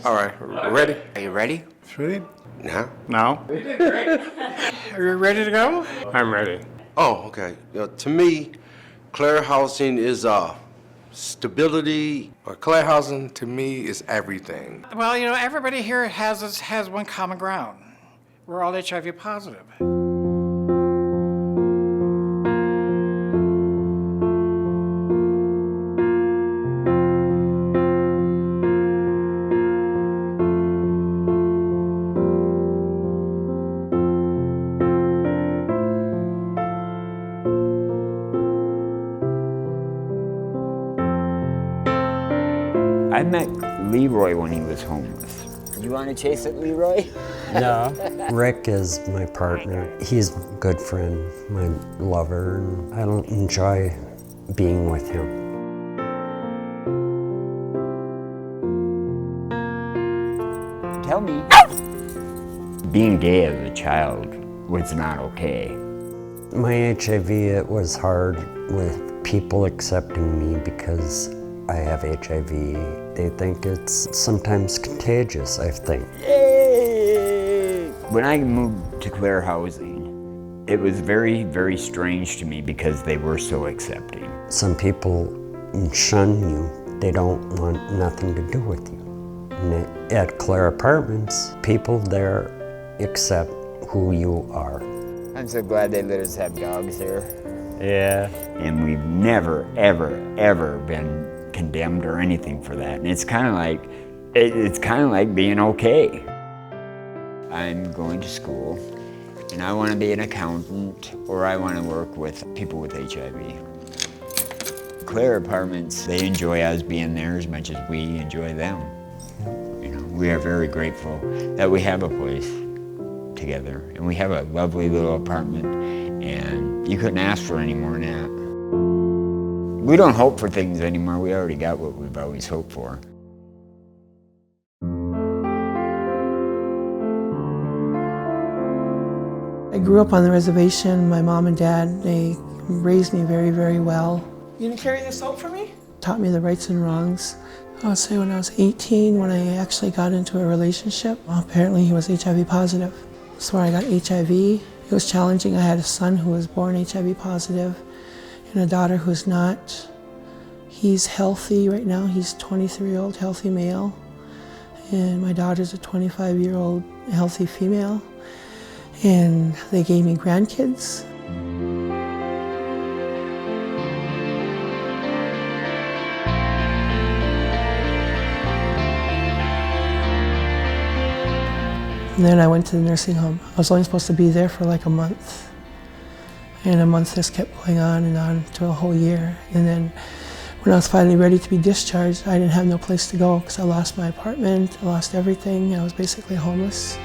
All right, ready? Are you ready? Ready? Yeah. No? Are you ready to go? I'm ready. Oh, okay. To me, Clare Housing is stability. Clare Housing to me is everything. Well, everybody here has one common ground. We're all HIV positive. I met Leroy when he was homeless. You want to chase it, Leroy? No. Rick is my partner. He's a good friend, my lover, and I don't enjoy being with him. Tell me. Being gay as a child was not okay. My HIV, it was hard with people accepting me because I have HIV. They think it's sometimes contagious, I think. Yay! When I moved to Clare Housing, it was very, very strange to me because they were so accepting. Some people shun you. They don't want nothing to do with you. And at Clare Apartments, people there accept who you are. I'm so glad they let us have dogs here. Yeah. And we've never, ever, ever been condemned or anything for that. And it's kind of like being okay. I'm going to school and I want to be an accountant or I want to work with people with HIV. Clare Apartments, they enjoy us being there as much as we enjoy them. We are very grateful that we have a place together and we have a lovely little apartment and you couldn't ask for any more than that. We don't hope for things anymore. We already got what we've always hoped for. I grew up on the reservation. My mom and dad, they raised me very, very well. You didn't carry this out for me? Taught me the rights and wrongs. I would say when I was 18, when I actually got into a relationship, apparently he was HIV positive. That's where I got HIV. It was challenging. I had a son who was born HIV positive and a daughter who's not. He's healthy right now. He's a 23-year-old healthy male. And my daughter's a 25-year-old healthy female. And they gave me grandkids. And then I went to the nursing home. I was only supposed to be there for like a month. And a month just kept going on and on to a whole year. And then when I was finally ready to be discharged, I didn't have no place to go because I lost my apartment, I lost everything. I was basically homeless.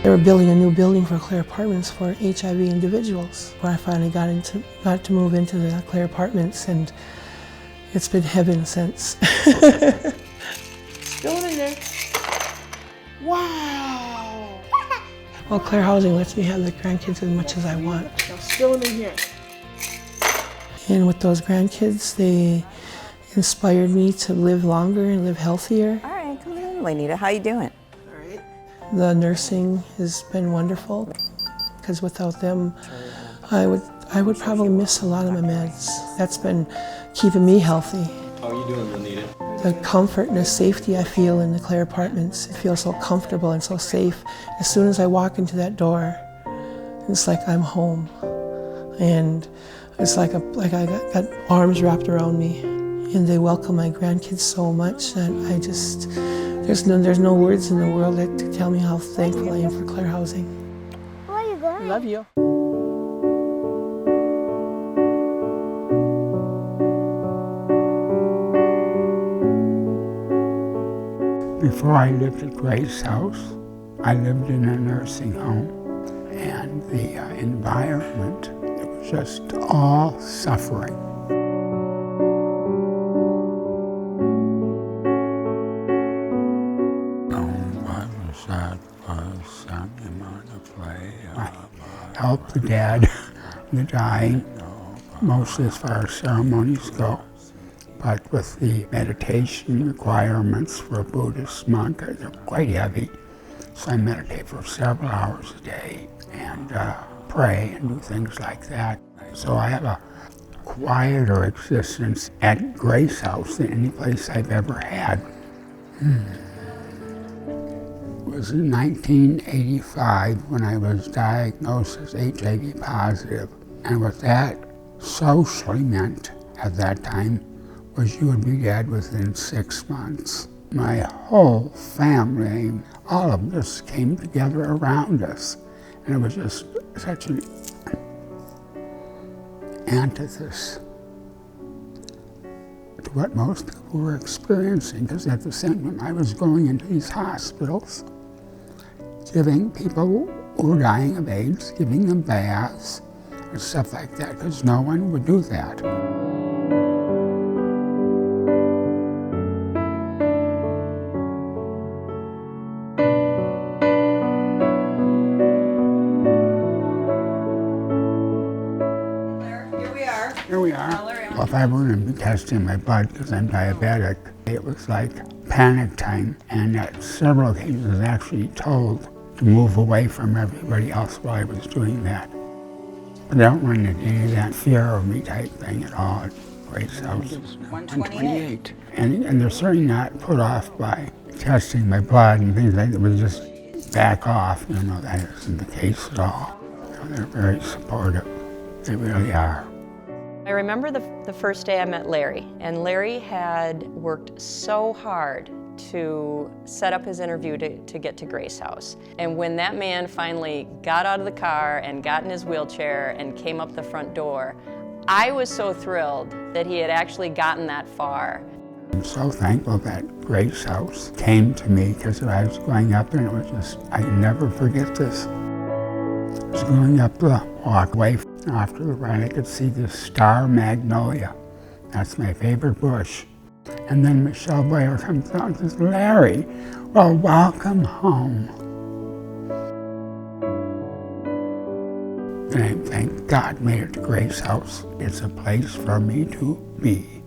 They were building a new building for Clare Apartments for HIV individuals, where I finally got to move into the Clare Apartments, and it's been heaven since. Still in there. Wow. Well, Clare Housing lets me have the grandkids as much as I want. I'm still in here. And with those grandkids, they inspired me to live longer and live healthier. All right, come in, Juanita. How you doing? All right. The nursing has been wonderful, because without them, I would probably miss a lot of my meds. That's been keeping me healthy. How are you doing, Juanita? The comfort and the safety I feel in the Clare Apartments, it feels so comfortable and so safe. As soon as I walk into that door, it's like I'm home. And it's like I got arms wrapped around me. And they welcome my grandkids so much that I just, there's no words in the world that to tell me how thankful I am for Clare Housing. Where are you going? Love you. Before I lived at Grace's house, I lived in a nursing home, and the environment, it was just all suffering. I helped the dead, the dying, mostly as far as ceremonies go. but with the meditation requirements for a Buddhist monk, they're quite heavy. So I meditate for several hours a day and pray and do things like that. So I have a quieter existence at Grace House than any place I've ever had. It was in 1985 when I was diagnosed as HIV positive. And what that socially meant at that time was you would be dead within 6 months. My whole family, all of this came together around us. And it was just such an antithesis to what most people were experiencing, because at the same time I was going into these hospitals, giving people who were dying of AIDS, giving them baths and stuff like that, because no one would do that. Here we are. Well, if I were to be testing my blood because I'm diabetic, it was like panic time. And at several occasions I was actually told to move away from everybody else while I was doing that. But I don't run into any of that fear of me type thing at all at Grace House. 128. And they're certainly not put off by testing my blood and things like that. It was just back off. You know, that isn't the case at all. You know, they're very supportive. They really are. I remember the first day I met Larry, and Larry had worked so hard to set up his interview to get to Grace House. And when that man finally got out of the car and got in his wheelchair and came up the front door, I was so thrilled that he had actually gotten that far. I'm so thankful that Grace House came to me, because I was going up and it was just, I can never forget this. I was going up the walkway. After the ride, I could see this star magnolia. That's my favorite bush. And then Michelle Blair comes out and says, "Larry, well, welcome home." And I thank God made it to Grace House. It's a place for me to be.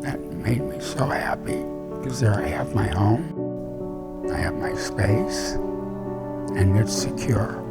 That made me so happy, because there I have my home, I have my space, and it's secure.